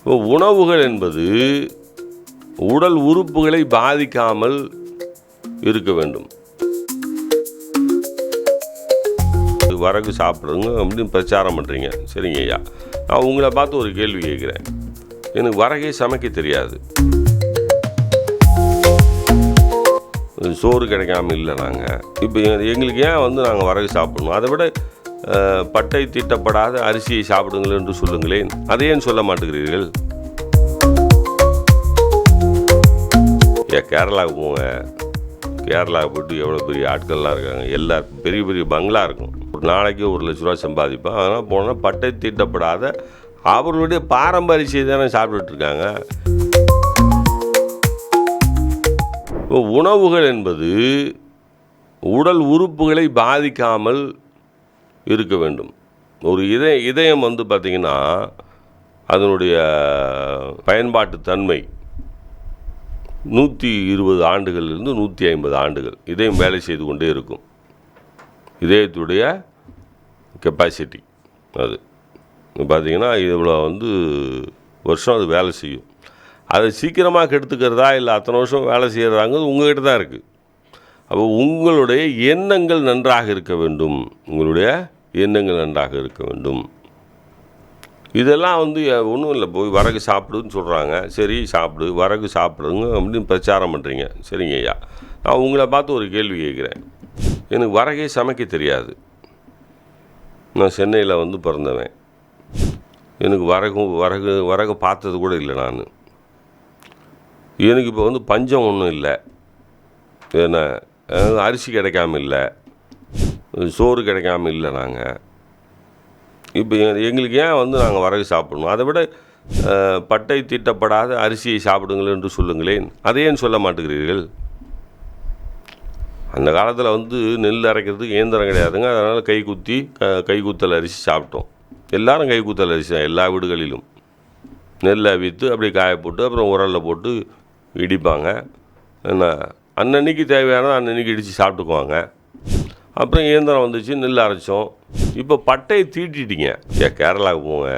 உணவுகள் என்பது உடல் உறுப்புகளை பாதிக்காமல் இருக்க வேண்டும். வரகு சாப்பிடுங்க அப்படின்னு பிரச்சாரம் பண்ணுறீங்க. சரிங்க ஐயா, நான் உங்களை பார்த்து ஒரு கேள்வி கேட்குறேன். எனக்கு வரகே சமைக்க தெரியாது. சோறு கிடைக்காம இல்லை. நாங்கள் இப்போ எங்களுக்கு ஏன் நாங்கள் வரகு சாப்பிடணும்? அதை விட பட்டை தீட்டப்படாத அரிசியை சாப்பிடுங்கள் என்று சொல்லுங்களேன். அதை ஏன் சொல்ல மாட்டேங்கிறீர்கள்? கேரளாவுக்கு போங்க. கேரளாவுக்கு போய்ட்டு எவ்வளோ பெரிய ஆட்கள்லாம் இருக்காங்க. எல்லாருக்கும் பெரிய பெரிய பங்களா இருக்கும். ஒரு நாளைக்கு 1,00,000 ரூபா சம்பாதிப்பேன். அதனால் போனால் பட்டை தீட்டப்படாத அவர்களுடைய பாரம்பரிய தானே சாப்பிட்டுட்ருக்காங்க. உணவுகள் என்பது உடல் உறுப்புகளை பாதிக்காமல் இருக்க வேண்டும். ஒரு இதயம் பார்த்திங்கன்னா அதனுடைய பயன்பாட்டு தன்மை 120 ஆண்டுகளிலிருந்து 150 ஆண்டுகள் இதயம் வேலை செய்து கொண்டே இருக்கும். இதயத்துடைய கெப்பாசிட்டி அது பார்த்திங்கன்னா இவ்வளோ வருஷம் அது வேலை செய்யும். அதை சீக்கிரமாக கெடுத்துக்கிறதா இல்லை அத்தனை வருஷம் வேலை செய்கிறதாங்கிறது உங்கள்கிட்ட தான் இருக்குது. அப்போ உங்களுடைய எண்ணங்கள் நன்றாக இருக்க வேண்டும். உங்களுடைய எண்ணங்கள் நன்றாக இருக்க வேண்டும். இதெல்லாம் ஒன்றும் இல்லை. போய் வரகு சாப்பிடுன்னு சொல்கிறாங்க. சரி சாப்பிடு, வரகு சாப்பிடுங்க அப்படின்னு பிரச்சாரம் பண்ணுறீங்க. சரிங்க ஐயா, நான் உங்களை பார்த்து ஒரு கேள்வி கேட்குறேன். எனக்கு வரகே சமைக்க தெரியாது. நான் சென்னையில் பிறந்தவன். எனக்கு வரகு பார்த்தது கூட இல்லை. நான் எனக்கு இப்போ பஞ்சம் ஒன்றும் இல்லை. ஏன்னா அரிசி கிடைக்காம இல்லை, சோறு கிடைக்காம இல்லை. நாங்கள் இப்போ எங்களுக்கு ஏன் நாங்கள் வரகு சாப்பிடணும்? அதை விட பட்டை தீட்டப்படாத அரிசியை சாப்பிடுங்கள் என்று சொல்லுங்களேன். அதை ஏன் சொல்ல மாட்டேங்கிறீர்கள்? அந்த காலத்தில் நெல் அரைக்கிறதுக்கு இயந்திரம் கிடையாதுங்க. அதனால் கைக்குத்தல் அரிசி சாப்பிட்டோம். எல்லோரும் கைக்குத்தல் அரிசி தான். எல்லா வீடுகளிலும் நெல்லை அவித்து அப்படியே காய போட்டு அப்புறம் உரலில் போட்டு இடிப்பாங்க. என்ன அன்னன்னைக்கு தேவையானது அன்னன்னைக்கு இடித்து சாப்பிட்டுக்குவாங்க. அப்புறம் இயந்திரம் வந்துச்சு, நெல் அரைச்சோம். இப்போ பட்டையை தீட்டிட்டீங்க. கேரளாவுக்கு போங்க.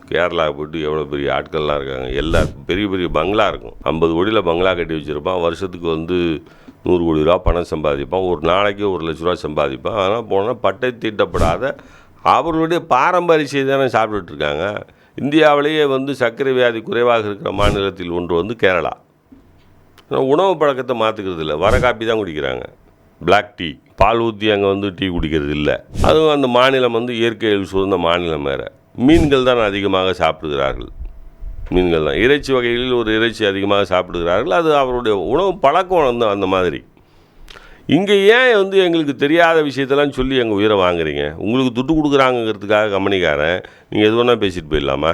கேரளாவுக்கு போய்ட்டு எவ்வளோ பெரிய ஆட்கள்லாம் இருக்காங்க. எல்லாருக்கும் பெரிய பெரிய பங்களா இருக்கும். 50 கோடியில் பங்களா கட்டி வச்சுருப்பான். வருஷத்துக்கு 100 கோடி ரூபா பணம் சம்பாதிப்பான். ஒரு நாளைக்கு 1,00,000 ரூபா சம்பாதிப்பான். அதனால் போனால் பட்டை தீட்டப்படாத அவர்களுடைய பாரம்பரிய தானே சாப்பிட்டுட்ருக்காங்க. இந்தியாவிலேயே சர்க்கரை வியாதி குறைவாக இருக்கிற மாநிலத்தில் ஒன்று கேரளா. உணவு பழக்கத்தை மாற்றுக்கிறது இல்லை. வர காப்பி தான் குடிக்கிறாங்க. பிளாக் டீ, பால் ஊற்றி அங்கே டீ குடிக்கிறது இல்லை. அதுவும் அந்த மாநிலம் இயற்கையில் சூழ்ந்த மாநிலம் வேறு. மீன்கள் தான் அதிகமாக சாப்பிடுகிறார்கள். மீன்கள் தான். இறைச்சி வகைகளில் ஒரு இறைச்சி அதிகமாக சாப்பிடுகிறார்கள். அது அவருடைய உணவு பழக்கம் அந்த மாதிரி. இங்கே ஏன் எங்களுக்கு தெரியாத விஷயத்தெல்லாம் சொல்லி எங்கள் உயிரை வாங்குறீங்க? உங்களுக்கு துட்டு கொடுக்குறாங்கிறதுக்காக கம்பெனிக்காரன் நீங்கள் எது வேணால் பேசிட்டு போயிடலாமா?